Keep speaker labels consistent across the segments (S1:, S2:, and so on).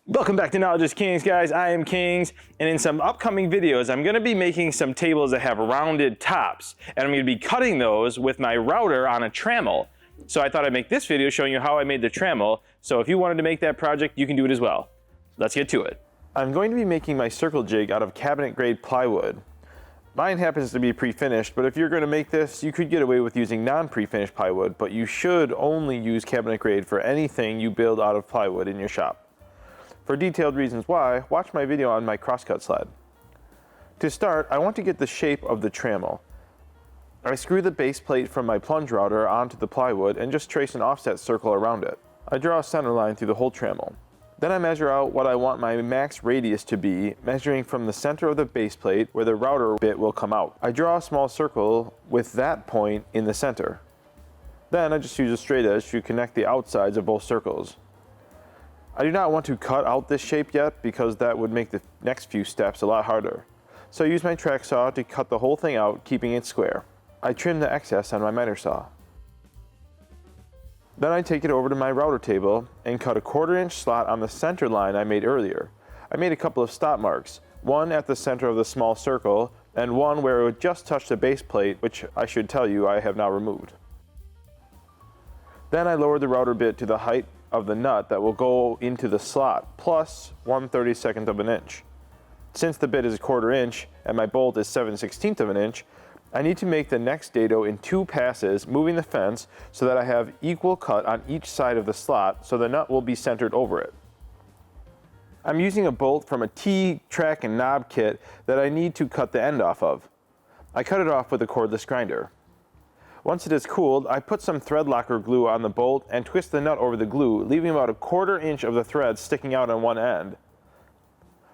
S1: Welcome back to Knowledge is Kings, guys. I am Kings, and in some upcoming videos, I'm going to be making some tables that have rounded tops, and I'm going to be cutting those with my router on a Trammel. So I thought I'd make this video showing you how I made the Trammel, so if you wanted to make that project, you can do it as well. Let's get to it. I'm going to be making my circle jig out of cabinet-grade plywood. Mine happens to be pre-finished, but if you're going to make this, you could get away with using non-pre-finished plywood, but you should only use cabinet-grade for anything you build out of plywood in your shop. For detailed reasons why, watch my video on my crosscut sled. To start, I want to get the shape of the trammel. I screw the base plate from my plunge router onto the plywood and just trace an offset circle around it. I draw a center line through the whole trammel. Then I measure out what I want my max radius to be, measuring from the center of the base plate where the router bit will come out. I draw a small circle with that point in the center. Then I just use a straight edge to connect the outsides of both circles. I do not want to cut out this shape yet because that would make the next few steps a lot harder. So I use my track saw to cut the whole thing out, keeping it square. I trim the excess on my miter saw. Then I take it over to my router table and cut a 1/4 inch slot on the center line I made earlier. I made a couple of stop marks, one at the center of the small circle and one where it would just touch the base plate, which I should tell you I have now removed. Then I lowered the router bit to the height of the nut that will go into the slot, plus 1/32 of an inch. Since the bit is a 1/4 inch and my bolt is 7/16 of an inch, I need to make the next dado in 2 passes, moving the fence so that I have equal cut on each side of the slot so the nut will be centered over it. I'm using a bolt from a T-track and knob kit that I need to cut the end off of. I cut it off with a cordless grinder. Once it is cooled, I put some thread locker glue on the bolt and twist the nut over the glue, leaving about a 1/4 inch of the thread sticking out on one end.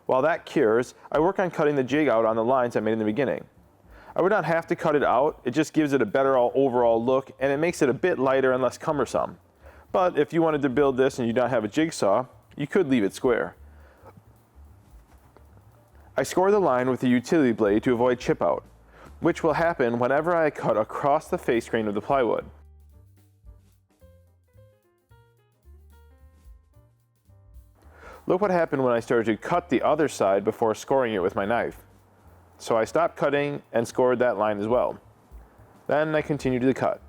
S1: While that cures, I work on cutting the jig out on the lines I made in the beginning. I would not have to cut it out, it just gives it a better overall look and it makes it a bit lighter and less cumbersome. But if you wanted to build this and you don't have a jigsaw, you could leave it square. I score the line with a utility blade to avoid chip out, which will happen whenever I cut across the face grain of the plywood. Look what happened when I started to cut the other side before scoring it with my knife. So I stopped cutting and scored that line as well. Then I continued to cut.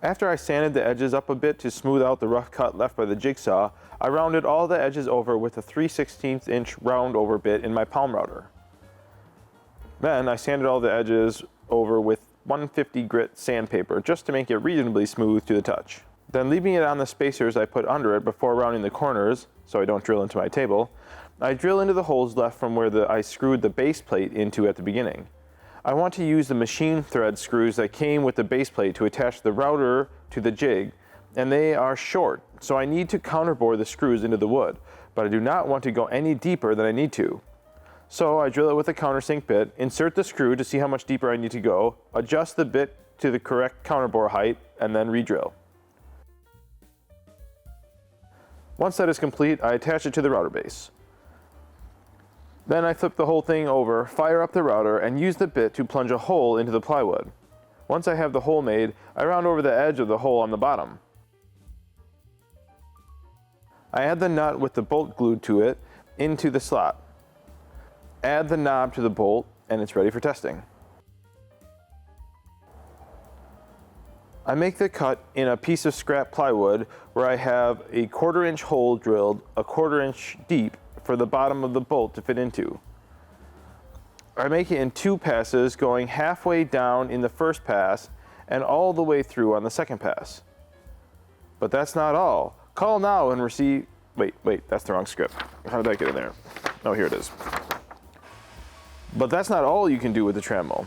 S1: After I sanded the edges up a bit to smooth out the rough cut left by the jigsaw, I rounded all the edges over with a 3/16 inch round over bit in my palm router. Then I sanded all the edges over with 150 grit sandpaper just to make it reasonably smooth to the touch. Then leaving it on the spacers I put under it before rounding the corners, so I don't drill into my table, I drill into the holes left from where I screwed the base plate into at the beginning. I want to use the machine thread screws that came with the base plate to attach the router to the jig, and they are short, so I need to counterbore the screws into the wood, but I do not want to go any deeper than I need to. So I drill it with a countersink bit, insert the screw to see how much deeper I need to go, adjust the bit to the correct counterbore height, and then re-drill. Once that is complete, I attach it to the router base. Then I flip the whole thing over, fire up the router, and use the bit to plunge a hole into the plywood. Once I have the hole made, I round over the edge of the hole on the bottom. I add the nut with the bolt glued to it into the slot. Add the knob to the bolt, and it's ready for testing. I make the cut in a piece of scrap plywood where I have a 1/4 inch hole drilled a 1/4 inch deep for the bottom of the bolt to fit into. I make it in 2 passes, going halfway down in the first pass and all the way through on the second pass. But that's not all. Call now and receive... Wait, that's the wrong script. How did that get in there? Oh, here it is. But that's not all you can do with the Trammel.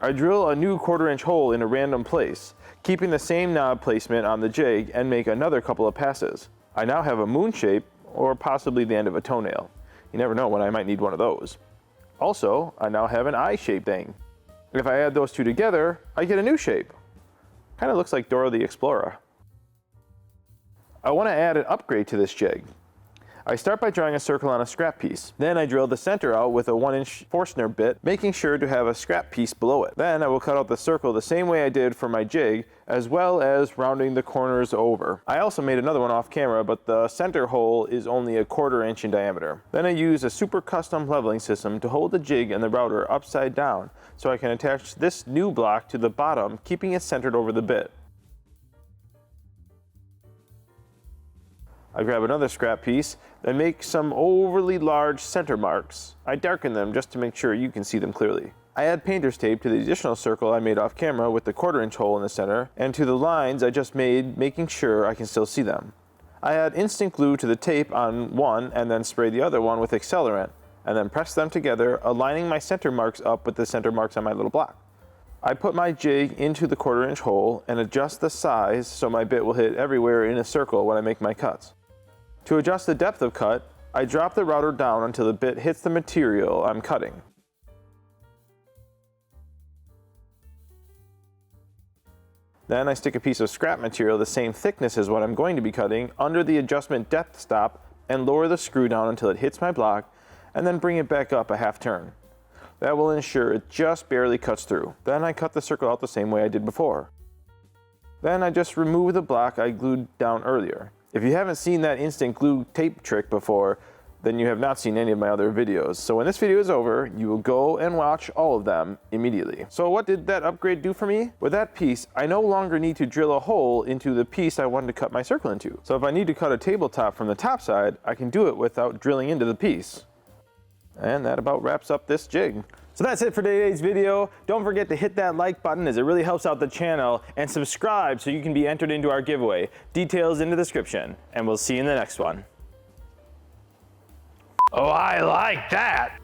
S1: I drill a new 1/4 inch hole in a random place, keeping the same knob placement on the jig, and make another couple of passes. I now have a moon shape, or possibly the end of a toenail. You never know when I might need one of those. Also, I now have an eye-shaped thing. If I add those two together, I get a new shape. Kind of looks like Dora the Explorer. I want to add an upgrade to this jig. I start by drawing a circle on a scrap piece. Then I drill the center out with a 1-inch Forstner bit, making sure to have a scrap piece below it. Then I will cut out the circle the same way I did for my jig, as well as rounding the corners over. I also made another one off camera, but the center hole is only a 1/4 inch in diameter. Then I use a super custom leveling system to hold the jig and the router upside down, so I can attach this new block to the bottom, keeping it centered over the bit. I grab another scrap piece, then make some overly large center marks. I darken them just to make sure you can see them clearly. I add painter's tape to the additional circle I made off camera with the 1/4 inch hole in the center, and to the lines I just made, making sure I can still see them. I add instant glue to the tape on one and then spray the other one with accelerant, and then press them together, aligning my center marks up with the center marks on my little block. I put my jig into the 1/4 inch hole and adjust the size so my bit will hit everywhere in a circle when I make my cuts. To adjust the depth of cut, I drop the router down until the bit hits the material I'm cutting. Then I stick a piece of scrap material the same thickness as what I'm going to be cutting under the adjustment depth stop and lower the screw down until it hits my block, and then bring it back up a 1/2 turn. That will ensure it just barely cuts through. Then I cut the circle out the same way I did before. Then I just remove the block I glued down earlier. If you haven't seen that instant glue tape trick before, then you have not seen any of my other videos. So when this video is over, you will go and watch all of them immediately. So what did that upgrade do for me? With that piece, I no longer need to drill a hole into the piece I wanted to cut my circle into. So if I need to cut a tabletop from the top side, I can do it without drilling into the piece. And that about wraps up this jig. So that's it for today's video. Don't forget to hit that like button as it really helps out the channel, and subscribe so you can be entered into our giveaway. Details in the description, and we'll see you in the next one.
S2: Oh, I like that.